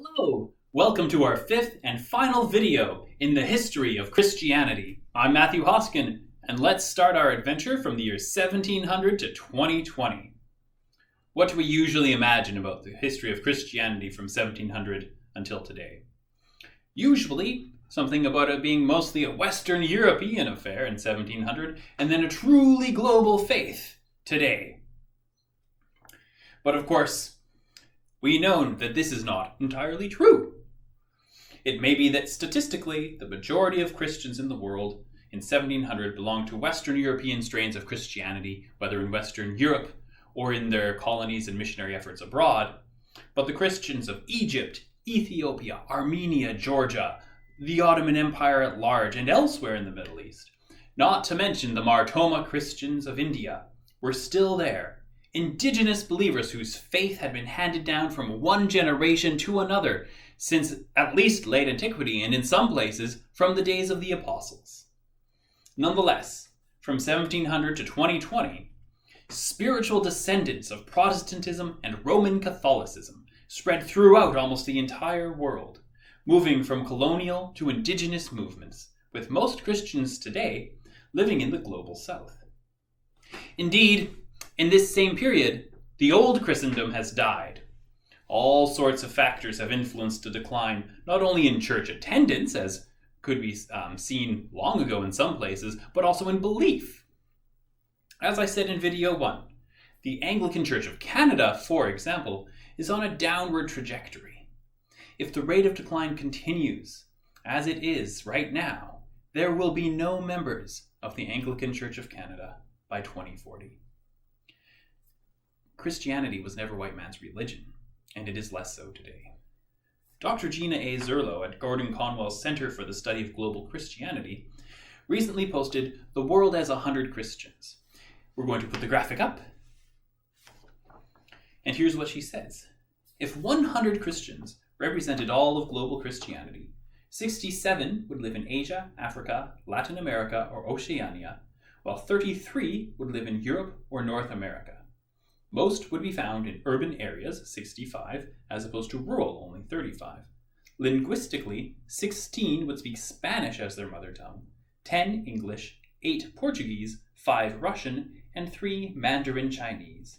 Hello! Welcome to our fifth and final video in the history of Christianity. I'm Matthew Hoskin, and let's start our adventure from the year 1700 to 2020. What do we usually imagine about the history of Christianity from 1700 until today? Usually, something about it being mostly a Western European affair in 1700, and then a truly global faith today. But of course, we know that this is not entirely true. It may be that statistically, the majority of Christians in the world in 1700 belonged to Western European strains of Christianity, whether in Western Europe or in their colonies and missionary efforts abroad. But the Christians of Egypt, Ethiopia, Armenia, Georgia, the Ottoman Empire at large, and elsewhere in the Middle East, not to mention the Mar Thoma Christians of India, were still there. Indigenous believers whose faith had been handed down from one generation to another since at least late antiquity, and in some places from the days of the apostles. Nonetheless, from 1700 to 2020, spiritual descendants of Protestantism and Roman Catholicism spread throughout almost the entire world, moving from colonial to indigenous movements, with most Christians today living in the global south. Indeed, in this same period, the old Christendom has died. All sorts of factors have influenced the decline, not only in church attendance, as could be seen long ago in some places, but also in belief. As I said in video 1, the Anglican Church of Canada, for example, is on a downward trajectory. If the rate of decline continues, as it is right now, there will be no members of the Anglican Church of Canada by 2040. Christianity was never white man's religion, and it is less so today. Dr. Gina A. Zerlo at Gordon Conwell's Center for the Study of Global Christianity recently posted "The World as 100 Christians." We're going to put the graphic up. And here's what she says. If 100 Christians represented all of global Christianity, 67 would live in Asia, Africa, Latin America, or Oceania, while 33 would live in Europe or North America. Most would be found in urban areas, 65, as opposed to rural, only 35. Linguistically, 16 would speak Spanish as their mother tongue, 10 English, 8 Portuguese, 5 Russian, and 3 Mandarin Chinese.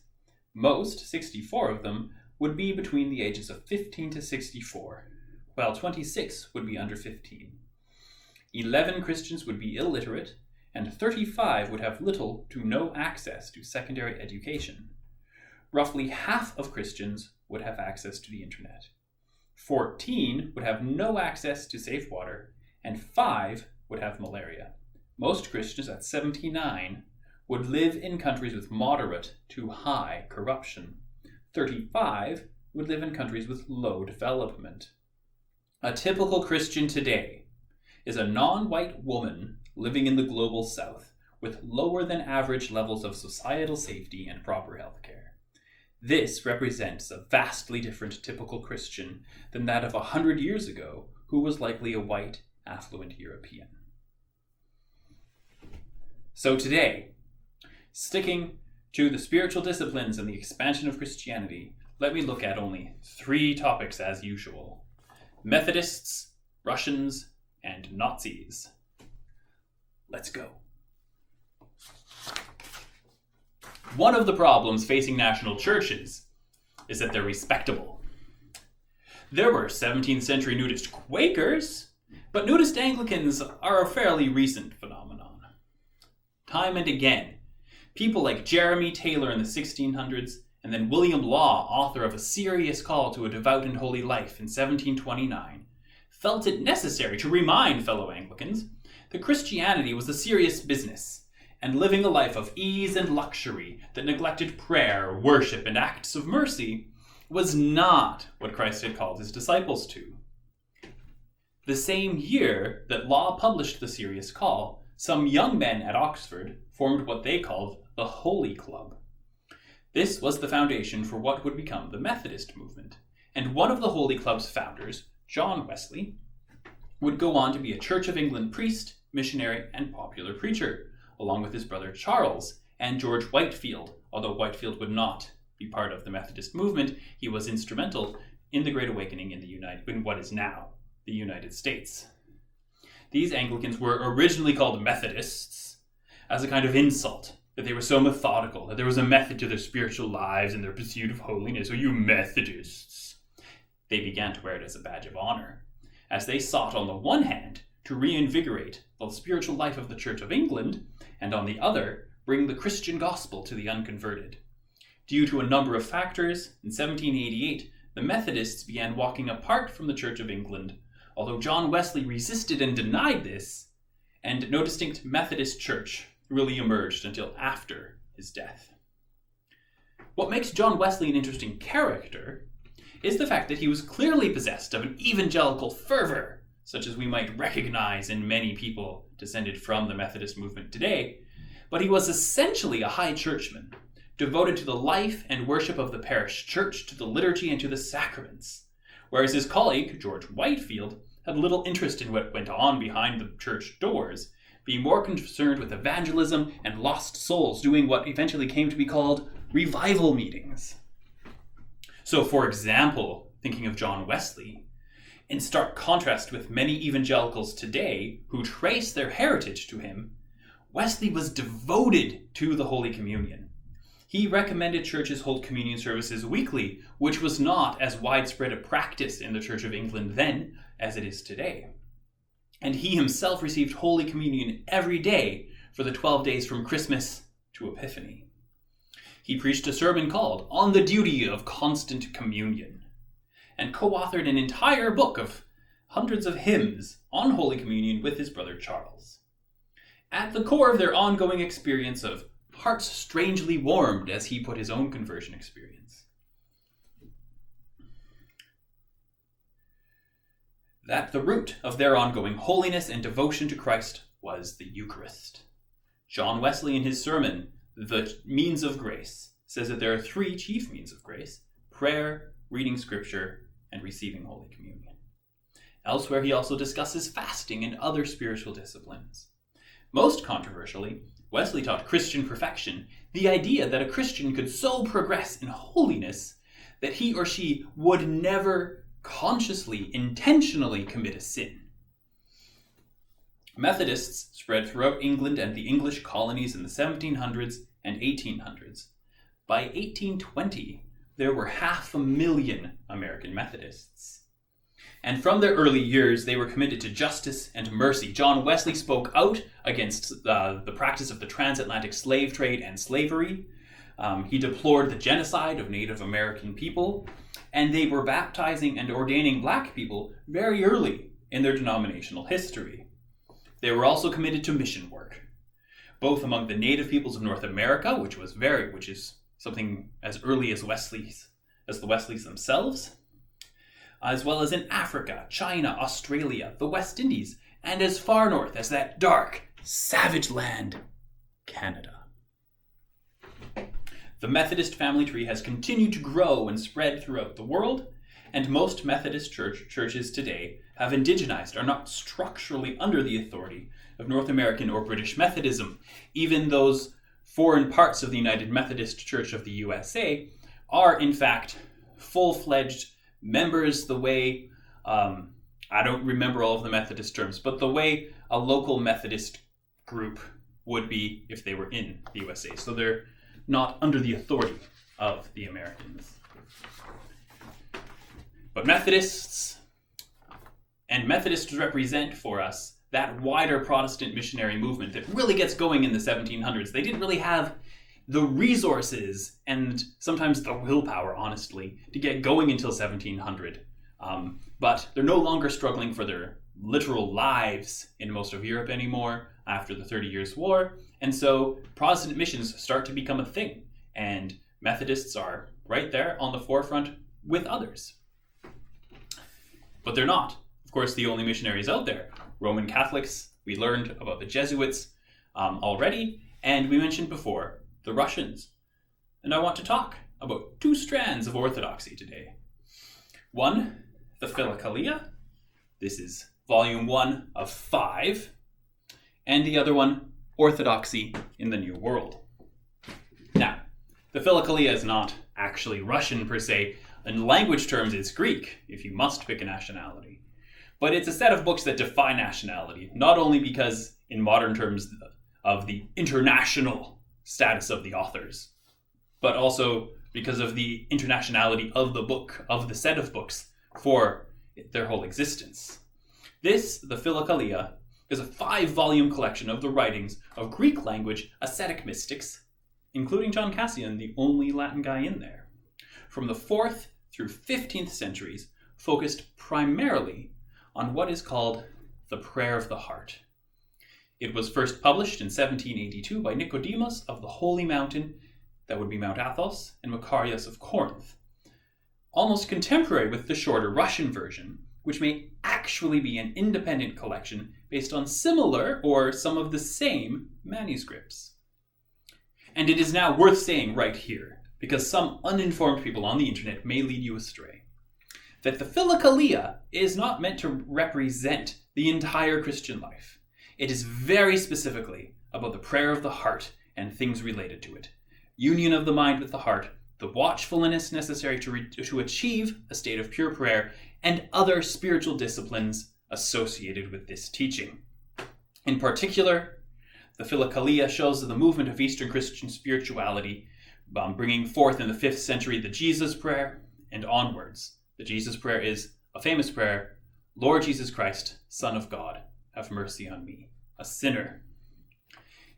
Most, 64 of them, would be between the ages of 15 to 64, while 26 would be under 15. 11 Christians would be illiterate, and 35 would have little to no access to secondary education. Roughly half of Christians would have access to the internet. 14 would have no access to safe water, and 5 would have malaria. Most Christians, at 79, would live in countries with moderate to high corruption. 35 would live in countries with low development. A typical Christian today is a non-white woman living in the global south with lower than average levels of societal safety and proper health care. This represents a vastly different typical Christian than that of 100 years ago, who was likely a white, affluent European. So today, sticking to the spiritual disciplines and the expansion of Christianity, let me look at only 3 topics as usual: Methodists, Russians, and Nazis. Let's go. One of the problems facing national churches is that they're respectable. There were 17th century nudist Quakers, but nudist Anglicans are a fairly recent phenomenon. Time and again, people like Jeremy Taylor in the 1600s, and then William Law, author of A Serious Call to a Devout and Holy Life in 1729, felt it necessary to remind fellow Anglicans that Christianity was a serious business, and living a life of ease and luxury that neglected prayer, worship, and acts of mercy was not what Christ had called his disciples to. The same year that Law published the Serious Call, some young men at Oxford formed what they called the Holy Club. This was the foundation for what would become the Methodist movement, and one of the Holy Club's founders, John Wesley, would go on to be a Church of England priest, missionary, and popular preacher, along with his brother Charles and George Whitefield. Although Whitefield would not be part of the Methodist movement, he was instrumental in the Great Awakening in what is now the United States. These Anglicans were originally called Methodists as a kind of insult, that they were so methodical, that there was a method to their spiritual lives and their pursuit of holiness. "Oh, you Methodists!" They began to wear it as a badge of honor, as they sought on the one hand to reinvigorate the spiritual life of the Church of England, and on the other, bring the Christian gospel to the unconverted. Due to a number of factors, in 1788, the Methodists began walking apart from the Church of England, although John Wesley resisted and denied this, and no distinct Methodist church really emerged until after his death. What makes John Wesley an interesting character is the fact that he was clearly possessed of an evangelical fervor, such as we might recognize in many people descended from the Methodist movement today, but he was essentially a high churchman, devoted to the life and worship of the parish church, to the liturgy and to the sacraments, whereas his colleague, George Whitefield, had little interest in what went on behind the church doors, being more concerned with evangelism and lost souls, doing what eventually came to be called revival meetings. So, for example, thinking of John Wesley, in stark contrast with many evangelicals today who trace their heritage to him, Wesley was devoted to the Holy Communion. He recommended churches hold communion services weekly, which was not as widespread a practice in the Church of England then as it is today. And he himself received Holy Communion every day for the 12 days from Christmas to Epiphany. He preached a sermon called "On the Duty of Constant Communion," and co-authored an entire book of hundreds of hymns on Holy Communion with his brother Charles. At the core of their ongoing experience of hearts strangely warmed, as he put his own conversion experience, that the root of their ongoing holiness and devotion to Christ was the Eucharist. John Wesley, in his sermon, "The Means of Grace," says that there are three chief means of grace: prayer, reading scripture, and receiving Holy Communion. Elsewhere, he also discusses fasting and other spiritual disciplines. Most controversially, Wesley taught Christian perfection, the idea that a Christian could so progress in holiness that he or she would never consciously, intentionally commit a sin. Methodists spread throughout England and the English colonies in the 1700s and 1800s. By 1820, there were 500,000 American Methodists. And from their early years, they were committed to justice and mercy. John Wesley spoke out against the practice of the transatlantic slave trade and slavery. He deplored the genocide of Native American people, and they were baptizing and ordaining black people very early in their denominational history. They were also committed to mission work, both among the native peoples of North America, which is something as early as the Wesleys themselves, as well as in Africa, China, Australia, the West Indies, and as far north as that dark, savage land, Canada. The Methodist family tree has continued to grow and spread throughout the world, and most Methodist churches today have indigenized, are not structurally under the authority of North American or British Methodism. Even those foreign parts of the United Methodist Church of the USA are, in fact, full-fledged members, the way, I don't remember all of the Methodist terms, but the way a local Methodist group would be if they were in the USA. So they're not under the authority of the Americans. But Methodists represent for us that wider Protestant missionary movement that really gets going in the 1700s. They didn't really have the resources and sometimes the willpower, honestly, to get going until 1700. But they're no longer struggling for their literal lives in most of Europe anymore after the 30 Years' War. And so Protestant missions start to become a thing. And Methodists are right there on the forefront with others. But they're not, of course, the only missionaries out there. Roman Catholics, we learned about the Jesuits already, and we mentioned before the Russians. And I want to talk about two strands of Orthodoxy today. One, the Philokalia. This is volume 1 of 5. And the other one, Orthodoxy in the New World. Now, the Philokalia is not actually Russian per se. In language terms, it's Greek, if you must pick a nationality. But it's a set of books that defy nationality, not only because, in modern terms, of the international status of the authors, but also because of the internationality of the book, of the set of books, for their whole existence. This, the Philokalia, is a 5-volume collection of the writings of Greek language ascetic mystics, including John Cassian, the only Latin guy in there, from the 4th through 15th centuries, focused primarily on what is called the Prayer of the Heart. It was first published in 1782 by Nikodimos of the Holy Mountain, that would be Mount Athos, and Makarios of Corinth, almost contemporary with the shorter Russian version, which may actually be an independent collection based on similar or some of the same manuscripts. And it is now worth saying right here, because some uninformed people on the internet may lead you astray, that the Philokalia is not meant to represent the entire Christian life. It is very specifically about the prayer of the heart and things related to it. Union of the mind with the heart, the watchfulness necessary to achieve a state of pure prayer, and other spiritual disciplines associated with this teaching. In particular, the Philokalia shows the movement of Eastern Christian spirituality, bringing forth in the 5th century the Jesus prayer and onwards. The Jesus prayer is a famous prayer, Lord Jesus Christ, Son of God, have mercy on me, a sinner.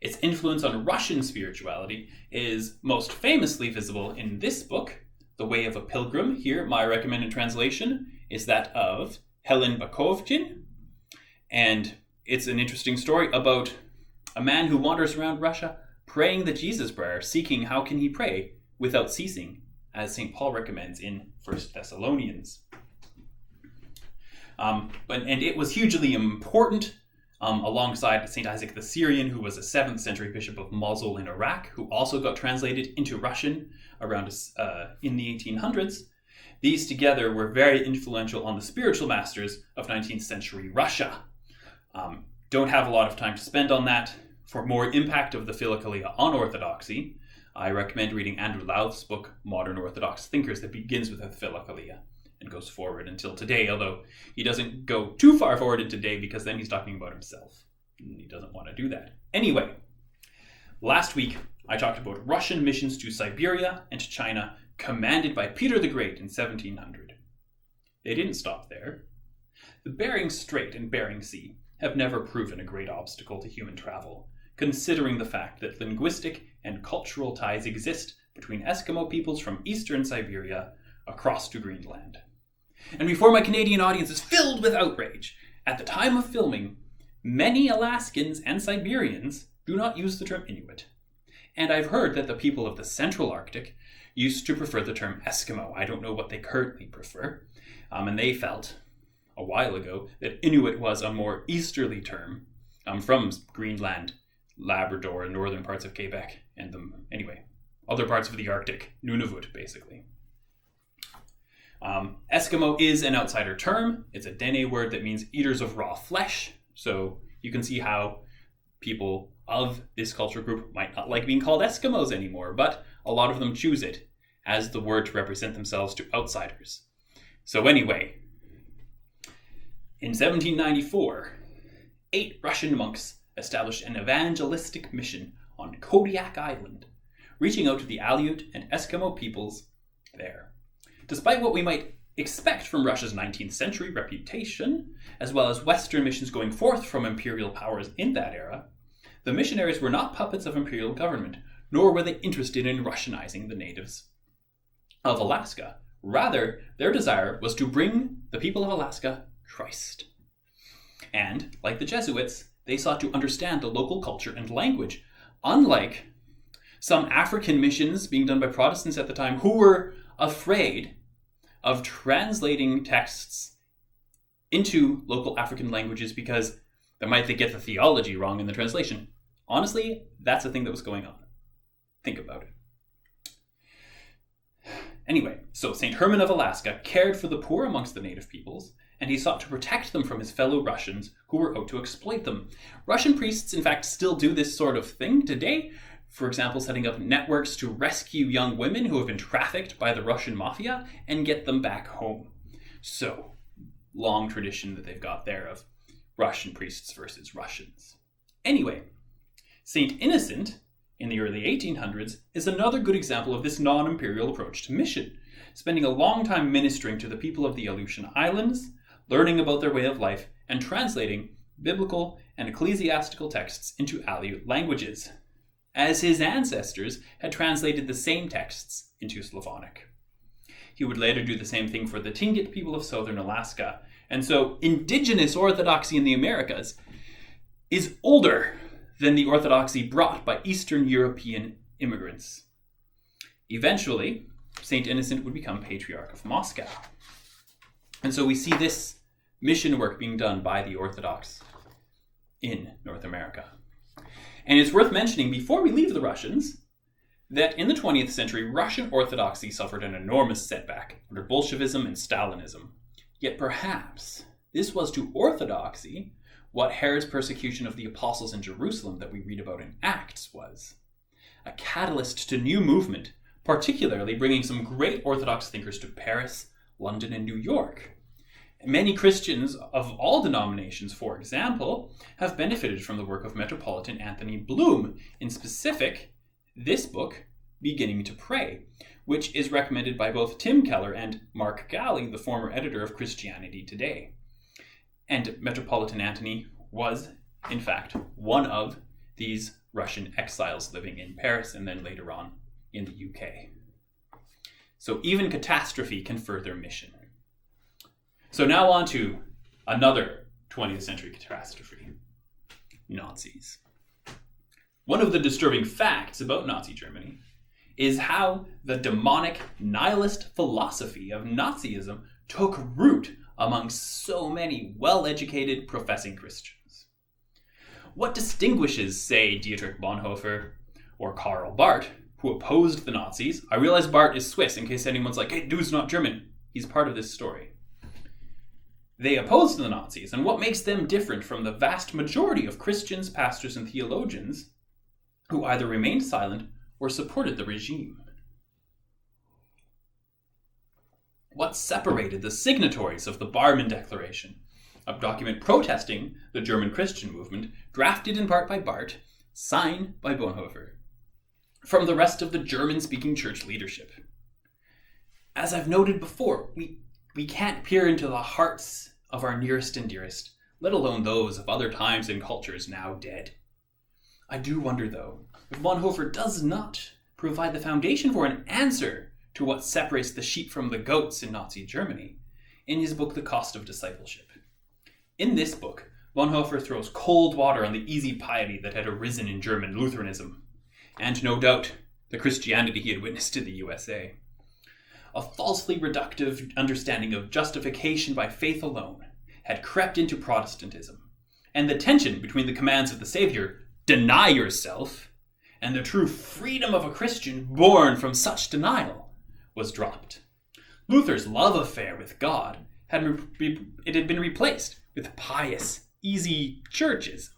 Its influence on Russian spirituality is most famously visible in this book, The Way of a Pilgrim. Here, my recommended translation is that of Helen Bacovcin, and it's an interesting story about a man who wanders around Russia praying the Jesus prayer, seeking how can he pray without ceasing, as St. Paul recommends in 1 Thessalonians. And it was hugely important alongside St. Isaac the Syrian, who was a 7th century bishop of Mosul in Iraq, who also got translated into Russian around in the 1800s. These together were very influential on the spiritual masters of 19th century Russia. Don't have a lot of time to spend on that. For more impact of the Philokalia on orthodoxy, I recommend reading Andrew Louth's book, Modern Orthodox Thinkers, that begins with the Philokalia and goes forward until today, although he doesn't go too far forward in today because then he's talking about himself. And he doesn't want to do that. Anyway, last week I talked about Russian missions to Siberia and to China commanded by Peter the Great in 1700. They didn't stop there. The Bering Strait and Bering Sea have never proven a great obstacle to human travel, considering the fact that linguistic and cultural ties exist between Eskimo peoples from eastern Siberia across to Greenland. And before my Canadian audience is filled with outrage, at the time of filming, many Alaskans and Siberians do not use the term Inuit. And I've heard that the people of the Central Arctic used to prefer the term Eskimo. I don't know what they currently prefer. And they felt a while ago that Inuit was a more easterly term from Greenland, Labrador, and northern parts of Quebec, and other parts of the Arctic, Nunavut, basically. Eskimo is an outsider term. It's a Dene word that means eaters of raw flesh. So you can see how people of this culture group might not like being called Eskimos anymore, but a lot of them choose it as the word to represent themselves to outsiders. So anyway, in 1794, 8 Russian monks established an evangelistic mission on Kodiak Island, reaching out to the Aleut and Eskimo peoples there. Despite what we might expect from Russia's 19th century reputation, as well as Western missions going forth from imperial powers in that era, the missionaries were not puppets of imperial government, nor were they interested in Russianizing the natives of Alaska. Rather, their desire was to bring the people of Alaska Christ. And, like the Jesuits, they sought to understand the local culture and language, unlike some African missions being done by Protestants at the time who were afraid of translating texts into local African languages because they might get the theology wrong in the translation. Honestly, that's a thing that was going on. Think about it. Anyway, so St. Herman of Alaska cared for the poor amongst the native peoples, and he sought to protect them from his fellow Russians who were out to exploit them. Russian priests, in fact, still do this sort of thing today. For example, setting up networks to rescue young women who have been trafficked by the Russian mafia and get them back home. So, long tradition that they've got there of Russian priests versus Russians. Anyway, St. Innocent in the early 1800s is another good example of this non-imperial approach to mission, spending a long time ministering to the people of the Aleutian Islands, learning about their way of life, and translating biblical and ecclesiastical texts into Aleut languages, as his ancestors had translated the same texts into Slavonic. He would later do the same thing for the Tlingit people of southern Alaska, and so indigenous orthodoxy in the Americas is older than the orthodoxy brought by Eastern European immigrants. Eventually, St. Innocent would become Patriarch of Moscow. And so we see this mission work being done by the Orthodox in North America. And it's worth mentioning, before we leave the Russians, that in the 20th century, Russian Orthodoxy suffered an enormous setback under Bolshevism and Stalinism. Yet perhaps this was to Orthodoxy what Herod's persecution of the apostles in Jerusalem that we read about in Acts was. A catalyst to new movement, particularly bringing some great Orthodox thinkers to Paris, London, and New York. Many Christians of all denominations, for example, have benefited from the work of Metropolitan Anthony Bloom, in specific, this book, Beginning to Pray, which is recommended by both Tim Keller and Mark Galli, the former editor of Christianity Today. And Metropolitan Anthony was, in fact, one of these Russian exiles living in Paris and then later on in the UK. So even catastrophe can further mission. So now on to another 20th century catastrophe, Nazis. One of the disturbing facts about Nazi Germany is how the demonic nihilist philosophy of Nazism took root among so many well-educated professing Christians. What distinguishes, say, Dietrich Bonhoeffer or Karl Barth, who opposed the Nazis? I realize Barth is Swiss, in case anyone's like, hey, dude's not German. He's part of this story. They opposed the Nazis, and what makes them different from the vast majority of Christians, pastors, and theologians who either remained silent or supported the regime? What separated the signatories of the Barmen Declaration, a document protesting the German Christian movement, drafted in part by Barth, signed by Bonhoeffer, from the rest of the German-speaking church leadership? As I've noted before, we can't peer into the hearts of our nearest and dearest, let alone those of other times and cultures now dead. I do wonder, though, if Bonhoeffer does not provide the foundation for an answer to what separates the sheep from the goats in Nazi Germany in his book, The Cost of Discipleship. In this book, Bonhoeffer throws cold water on the easy piety that had arisen in German Lutheranism, and no doubt the Christianity he had witnessed in the USA. A falsely reductive understanding of justification by faith alone had crept into Protestantism, and the tension between the commands of the Savior, deny yourself, and the true freedom of a Christian born from such denial was dropped. Luther's love affair with God had been replaced with pious, easy churches.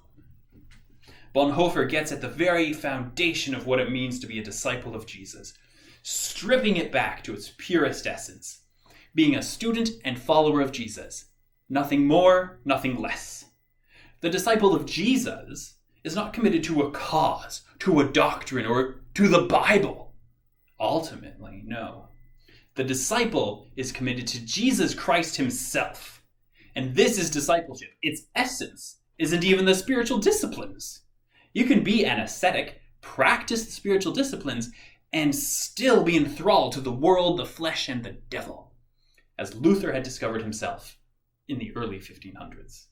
Bonhoeffer gets at the very foundation of what it means to be a disciple of Jesus, stripping it back to its purest essence, being a student and follower of Jesus, nothing more, nothing less. The disciple of Jesus is not committed to a cause, to a doctrine, or to the Bible. Ultimately, no. The disciple is committed to Jesus Christ himself. And this is discipleship. Its essence isn't even the spiritual disciplines. You can be an ascetic, practice the spiritual disciplines, and still be enthralled to the world, the flesh, and the devil, as Luther had discovered himself in the early 1500s.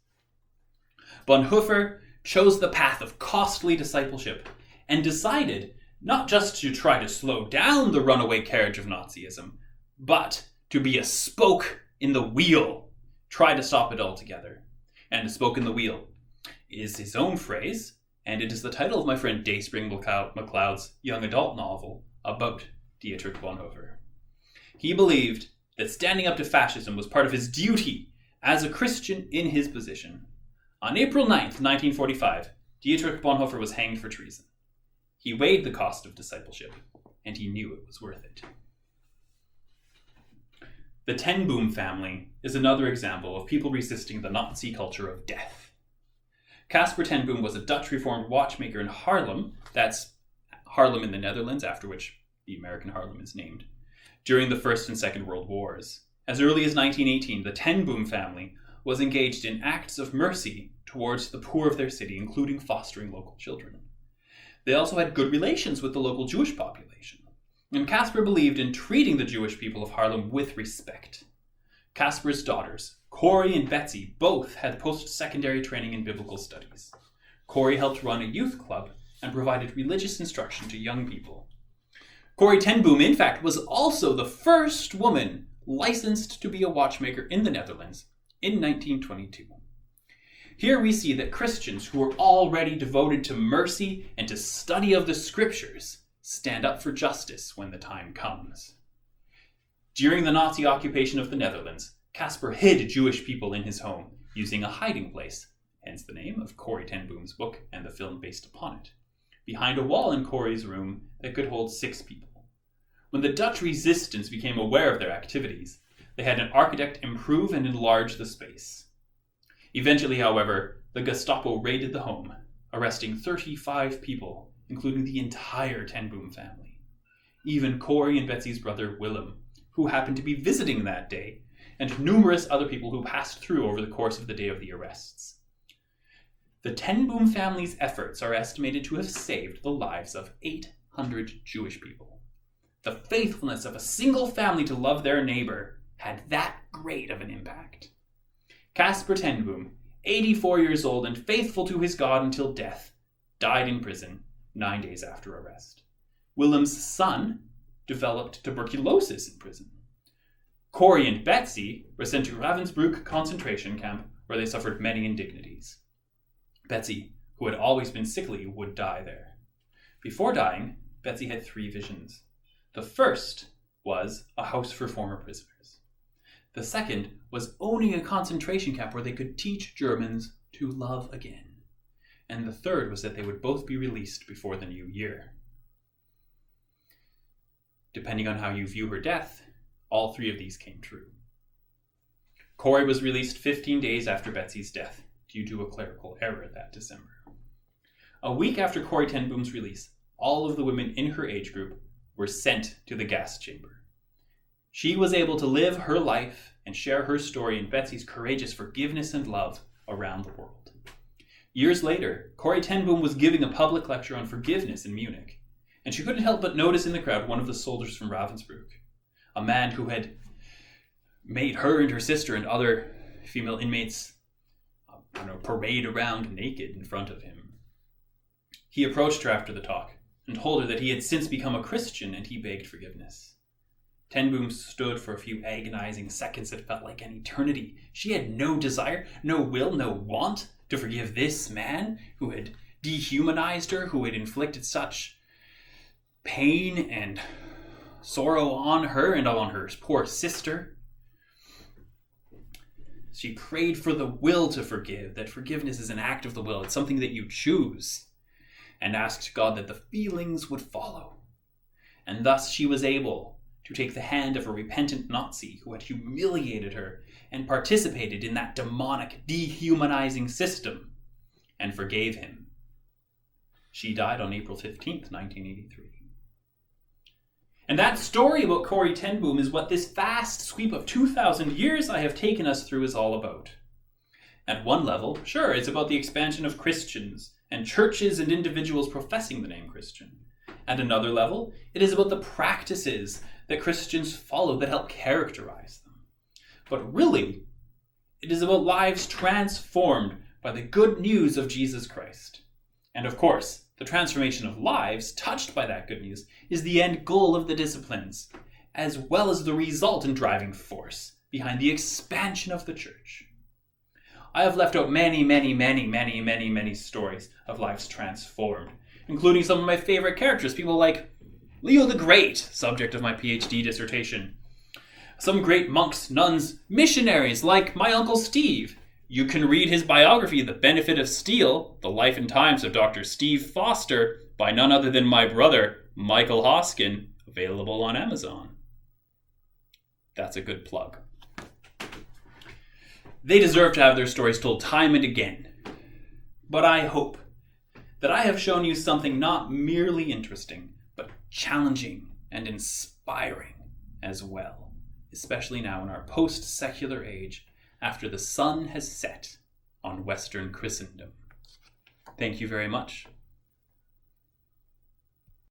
Bonhoeffer chose the path of costly discipleship and decided not just to try to slow down the runaway carriage of Nazism, but to be a spoke in the wheel, try to stop it altogether. And a spoke in the wheel is his own phrase, and it is the title of my friend Dayspring MacLeod's young adult novel about Dietrich Bonhoeffer. He believed that standing up to fascism was part of his duty as a Christian in his position. On April 9th, 1945, Dietrich Bonhoeffer was hanged for treason. He weighed the cost of discipleship, and he knew it was worth it. The Ten Boom family is another example of people resisting the Nazi culture of death. Caspar ten Boom was a Dutch Reformed watchmaker in Haarlem, that's Haarlem in the Netherlands, after which the American Haarlem is named, during the First and Second World Wars. As early as 1918, the ten Boom family was engaged in acts of mercy towards the poor of their city, including fostering local children. They also had good relations with the local Jewish population, and Caspar believed in treating the Jewish people of Haarlem with respect. Caspar's daughters, Corrie and Betsy, both had post-secondary training in biblical studies. Corrie helped run a youth club and provided religious instruction to young people. Corrie ten Boom, in fact, was also the first woman licensed to be a watchmaker in the Netherlands in 1922. Here we see that Christians who were already devoted to mercy and to study of the scriptures stand up for justice when the time comes. During the Nazi occupation of the Netherlands, Caspar hid Jewish people in his home, using a hiding place, hence the name of Corrie ten Boom's book and the film based upon it, behind a wall in Corrie's room that could hold 6 people. When the Dutch resistance became aware of their activities, they had an architect improve and enlarge the space. Eventually, however, the Gestapo raided the home, arresting 35 people, including the entire ten Boom family. Even Corrie and Betsy's brother Willem, who happened to be visiting that day, and numerous other people who passed through over the course of the day of the arrests. The ten Boom family's efforts are estimated to have saved the lives of 800 Jewish people. The faithfulness of a single family to love their neighbor had that great of an impact. Caspar ten Boom, 84 years old and faithful to his God until death, died in prison 9 days after arrest. Willem's son developed tuberculosis in prison. Corrie and Betsy were sent to Ravensbrück concentration camp, where they suffered many indignities. Betsy, who had always been sickly, would die there. Before dying, Betsy had 3 visions. The first was a house for former prisoners. The second was owning a concentration camp where they could teach Germans to love again. And the third was that they would both be released before the new year. Depending on how you view her death, all 3 of these came true. Corrie was released 15 days after Betsy's death, due to a clerical error that December. A week after Corrie ten Boom's release, all of the women in her age group were sent to the gas chamber. She was able to live her life and share her story in Betsy's courageous forgiveness and love around the world. Years later, Corrie ten Boom was giving a public lecture on forgiveness in Munich, and she couldn't help but notice in the crowd one of the soldiers from Ravensbrück, a man who had made her and her sister and other female inmates parade around naked in front of him. He approached her after the talk and told her that he had since become a Christian, and he begged forgiveness. Ten Boom stood for a few agonizing seconds that felt like an eternity. She had no desire, no will, no want to forgive this man who had dehumanized her, who had inflicted such pain and sorrow on her and on her poor sister. She prayed for the will to forgive, that forgiveness is an act of the will. It's something that you choose, and asked God that the feelings would follow. And thus she was able to take the hand of a repentant Nazi who had humiliated her and participated in that demonic, dehumanizing system, and forgave him. She died on April 15th, 1983. And that story about Corrie ten Boom is what this vast sweep of 2,000 years I have taken us through is all about. At one level, sure, it's about the expansion of Christians and churches and individuals professing the name Christian. At another level, it is about the practices that Christians follow that help characterize them. But really, it is about lives transformed by the good news of Jesus Christ. And of course, the transformation of lives touched by that good news is the end goal of the disciplines, as well as the result and driving force behind the expansion of the church. I have left out many stories of lives transformed, including some of my favorite characters, people like Leo the Great, subject of my PhD dissertation. Some great monks, nuns, missionaries like my Uncle Steve. You can read his biography, The Benefit of Steel, The Life and Times of Dr. Steve Foster, by none other than my brother, Michael Hoskin, available on Amazon. That's a good plug. They deserve to have their stories told time and again. But I hope that I have shown you something not merely interesting, but challenging and inspiring as well, especially now in our post-secular age, after the sun has set on Western Christendom. Thank you very much.